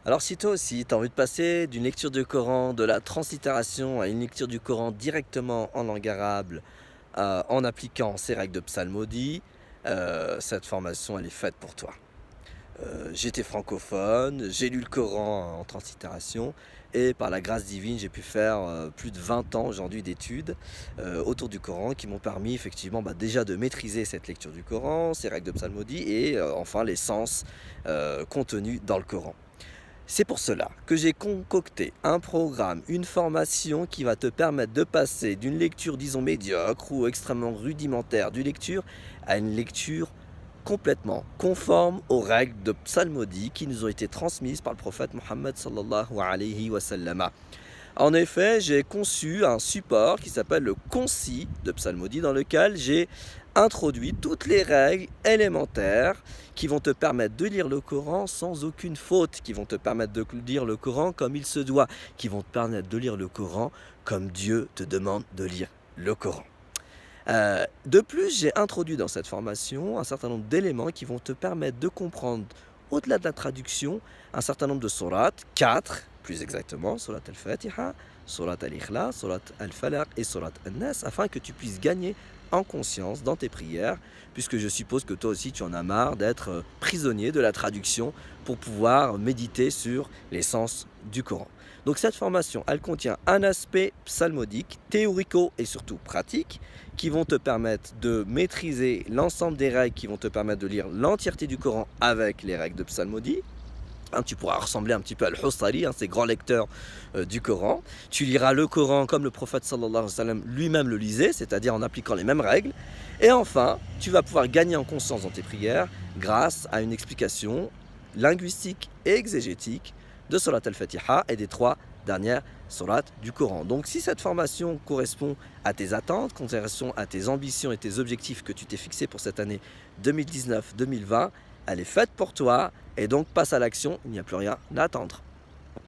Alors si toi aussi tu as envie de passer d'une lecture du Coran, de la translittération à une lecture du Coran directement en langue arabe, en appliquant ces règles de psalmodie, cette formation elle est faite pour toi. J'étais francophone, j'ai lu le Coran en translittération et par la grâce divine, j'ai pu faire, plus de 20 ans aujourd'hui d'études, autour du Coran qui m'ont permis effectivement, déjà de maîtriser cette lecture du Coran, ces règles de psalmodie et enfin les sens, contenus dans le Coran. C'est pour cela que j'ai concocté un programme, une formation qui va te permettre de passer d'une lecture, disons, médiocre ou extrêmement rudimentaire d'une lecture à une lecture complètement conforme aux règles de psalmodie qui nous ont été transmises par le prophète Mohammed sallallahu alayhi wa sallam. En effet, j'ai conçu un support qui s'appelle le concis de psalmodie dans lequel j'ai introduit toutes les règles élémentaires qui vont te permettre de lire le Coran sans aucune faute, qui vont te permettre de lire le Coran comme il se doit, qui vont te permettre de lire le Coran comme Dieu te demande de lire le Coran. De plus, j'ai introduit dans cette formation un certain nombre d'éléments qui vont te permettre de comprendre, au-delà de la traduction, un certain nombre de sourates, 4 plus exactement, surat al-Fatiha, surat al-Ikhlas, surat al-Falaq et surat al-Nas, afin que tu puisses gagner en conscience dans tes prières, puisque je suppose que toi aussi tu en as marre d'être prisonnier de la traduction pour pouvoir méditer sur les sens du Coran. Donc cette formation, elle contient un aspect psalmodique, théorico et surtout pratique, qui vont te permettre de maîtriser l'ensemble des règles qui vont te permettre de lire l'entièreté du Coran avec les règles de psalmodie. Tu pourras ressembler un petit peu à Al-Hustari, ces grands lecteurs du Coran. Tu liras le Coran comme le prophète sallallahu alayhi wa sallam lui-même le lisait, c'est-à-dire en appliquant les mêmes règles. Et enfin, tu vas pouvoir gagner en conscience dans tes prières grâce à une explication linguistique et exégétique de Surat al-Fatiha et des 3 dernières sourates du Coran. Donc si cette formation correspond à tes attentes, correspond à tes ambitions et tes objectifs que tu t'es fixés pour cette année 2019-2020, elle est faite pour toi et donc passe à l'action, il n'y a plus rien à attendre.